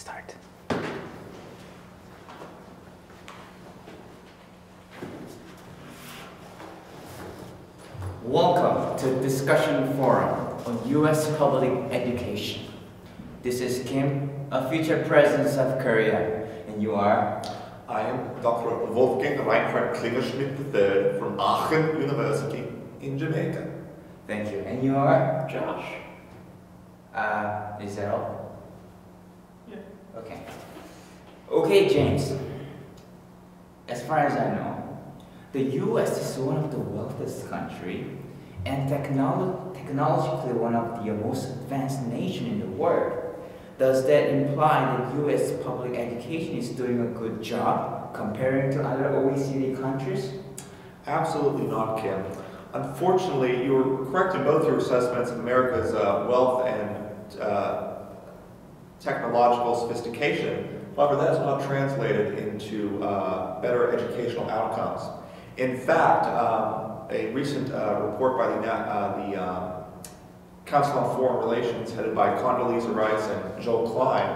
Start. Welcome to Discussion Forum on U.S. Public Education. This is Kim, a future president of South Korea, and you are? I am Dr. Wolfgang Reinhard Klingerschmidt III from Aachen University in Jamaica. Thank you. And you are? Josh. Is that all? Yeah. Okay. Okay, James. As far as I know, the U.S. is one of the wealthiest country and technologically one of the most advanced nation in the world. Does that imply that U.S. public education is doing a good job comparing to other OECD countries? Absolutely not, Kim. Unfortunately, you were correct in both your assessments of America's wealth and technological sophistication. However, that is not translated into better educational outcomes. In fact, a recent report by the Council on Foreign Relations, headed by Condoleezza Rice and Joel Klein,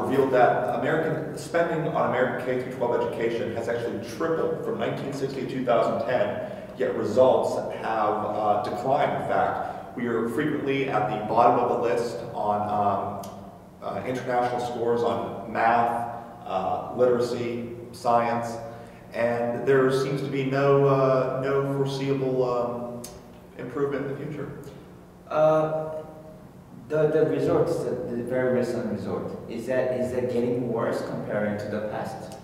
revealed that American spending on American K-12 education has actually tripled from 1960 to 2010, yet results have declined. In fact, we are frequently at the bottom of the list on international scores on math, literacy, science, and there seems to be no foreseeable improvement in the future. The results, the very recent result, is that getting worse comparing to the past?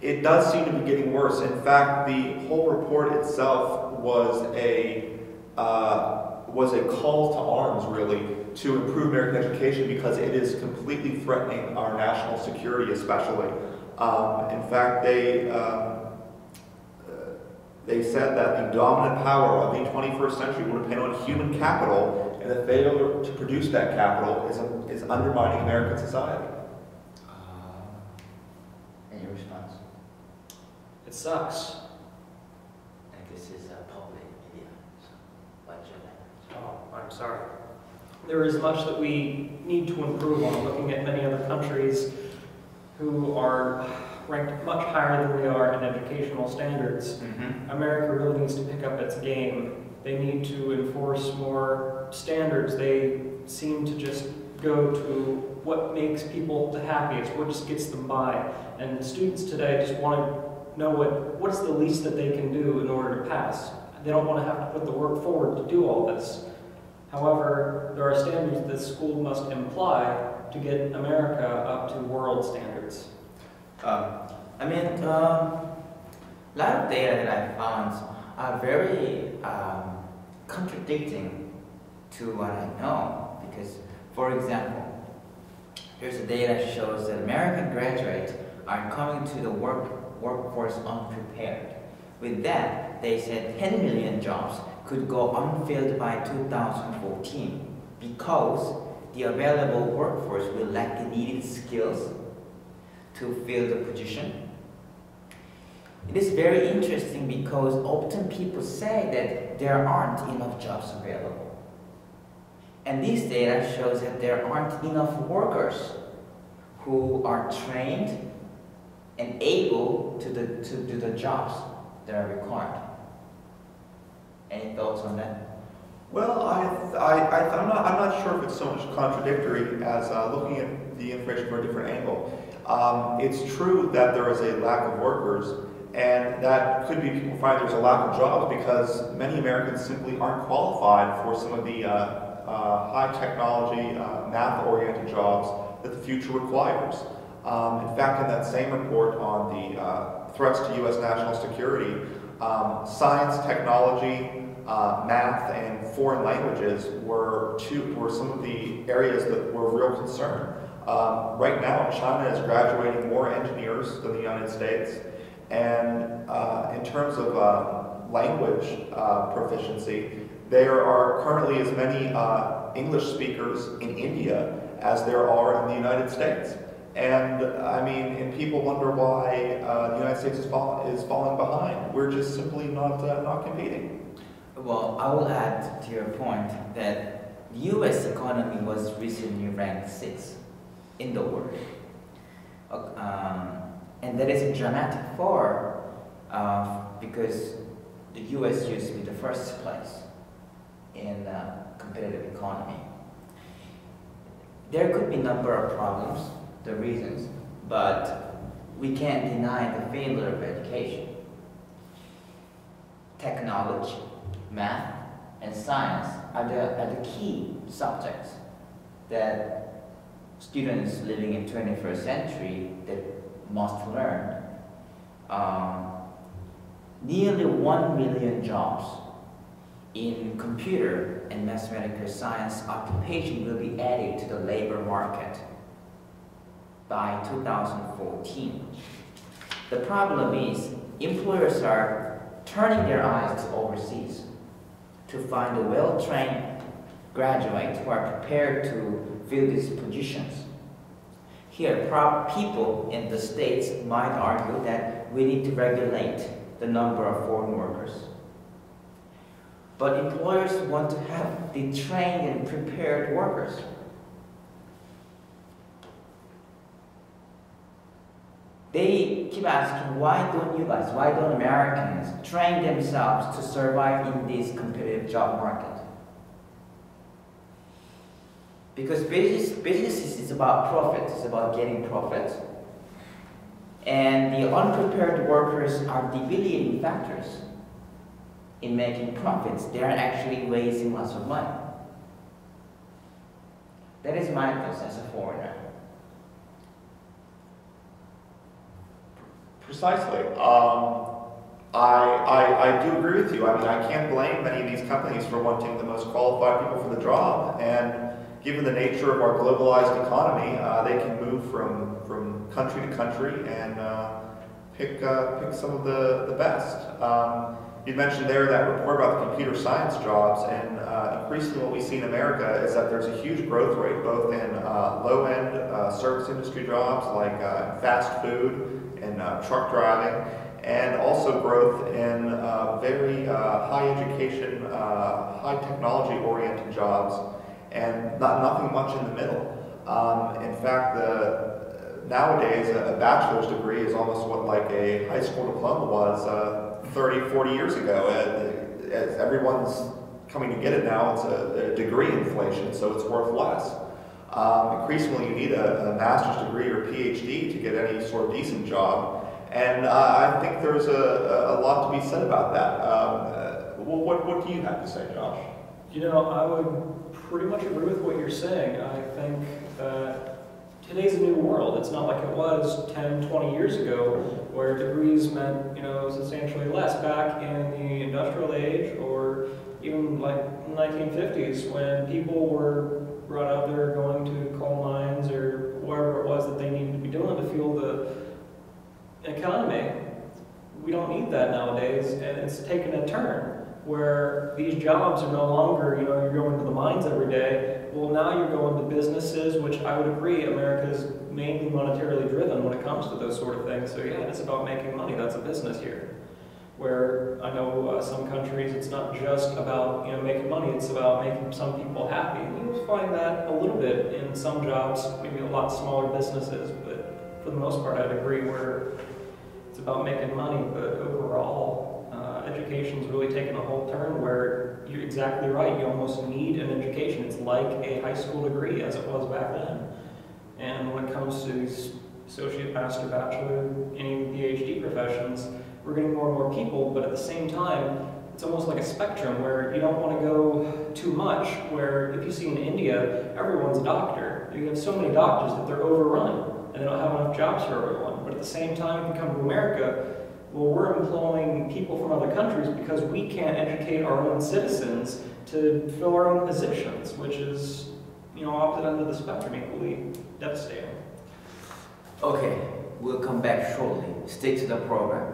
It does seem to be getting worse. In fact, the whole report itself was a call to arms, really, to improve American education because it is completely threatening our national security, especially. In fact, they said that the dominant power of the 21st century will depend on human capital, and the failure to produce that capital is undermining American society. And your response? It sucks. And this is a public media, so what's your language? Oh, I'm sorry. There is much that we need to improve on, looking at many other countries who are ranked much higher than we are in educational standards. Mm-hmm. America really needs to pick up its game. They need to enforce more standards. They seem to just go to what makes people the happiest, what just gets them by. And students today just want to know what's the least that they can do in order to pass. They don't want to have to put the work forward to do all this. However, there are standards that school must imply to get America up to world standards. A lot of data that I found are very contradicting to what I know. Because, for example, here's the data that shows that American graduates are coming to the workforce unprepared. With that, they said 10 million jobs could go unfilled by 2014 because the available workforce will lack the needed skills to fill the position. It is very interesting because often people say that there aren't enough jobs available. And this data shows that there aren't enough workers who are trained and able to do the jobs that are required. Any thoughts on that? Well, I'm not sure if it's so much contradictory as looking at the information from a different angle. It's true that there is a lack of workers, and that could be people find there's a lack of jobs because many Americans simply aren't qualified for some of the high technology, math-oriented jobs that the future requires. In fact, in that same report on the threats to U.S. national security, science, technology, math, and foreign languages were some of the areas that were of real concern. Right now, China is graduating more engineers than the United States, and in terms of language proficiency, there are currently as many English speakers in India as there are in the United States. And and people wonder why the United States is falling behind. We're just simply not competing. Well, I will add to your point that the U.S. economy was recently ranked 6th in the world. And that is a dramatic fall because the US used to be the first place in competitive economy. There could be a number of problems, the reasons, but we can't deny the failure of education. Technology, math, and science are the key subjects that students living in 21st century that must learn. Nearly 1 million jobs in computer and mathematical science occupation will be added to the labor market by 2014. The problem is employers are turning their eyes to overseas to find a well-trained graduates who are prepared to fill these positions. Here, people in the States might argue that we need to regulate the number of foreign workers. But employers want to have the trained and prepared workers. They keep asking, why don't you guys, why don't Americans train themselves to survive in this competitive job market? Because business is about profit, it's about getting profit. And the unprepared workers are debilitating factors in making profits. They are actually wasting lots of money. That is my thoughts as a foreigner. Precisely. I do agree with you. I mean, I can't blame many of these companies for wanting the most qualified people for the job. And given the nature of our globalized economy, they can move from country to country and pick some of the best. You mentioned there that report about the computer science jobs, and increasingly what we see in America is that there's a huge growth rate both in low-end service industry jobs like fast food and truck driving, and also growth in very high education, high technology-oriented jobs, and nothing much in the middle. In fact, nowadays a bachelor's degree is almost what like a high school diploma was 30, 40 years ago. As everyone's coming to get it now, it's a degree inflation, so it's worth less. Increasingly, you need a master's degree or PhD to get any sort of decent job, and I think there's a lot to be said about that. What do you have to say, Josh? You know, I would pretty much agree with what you're saying. I think that today's a new world. It's not like it was 10, 20 years ago, where degrees meant, substantially less back in the industrial age, or even like 1950s, when people were brought out there going to coal mines or wherever it was that they needed to be doing to fuel the economy. We don't need that nowadays, and it's taken a turn where these jobs are no longer, you're going to the mines every day. Well, now you're going to businesses, which I would agree, America is mainly monetarily driven when it comes to those sort of things. So yeah, it's about making money. That's a business here. Where I know some countries, it's not just about making money. It's about making some people happy. And you find that a little bit in some jobs, maybe a lot smaller businesses. But for the most part, I'd agree where it's about making money. But overall, education's really taken a whole turn where you're exactly right. You almost need an education. It's like a high school degree as it was back then. And when it comes to these associate, master, bachelor, any PhD professions, we're getting more and more people, but at the same time, it's almost like a spectrum where you don't want to go too much, where if you see in India, everyone's a doctor. You have so many doctors that they're overrun, and they don't have enough jobs for everyone. But at the same time, if you come to America, well, we're employing people from other countries because we can't educate our own citizens to fill our own positions, which is, opposite end of the spectrum, equally devastating. Okay, we'll come back shortly. Stick to the program.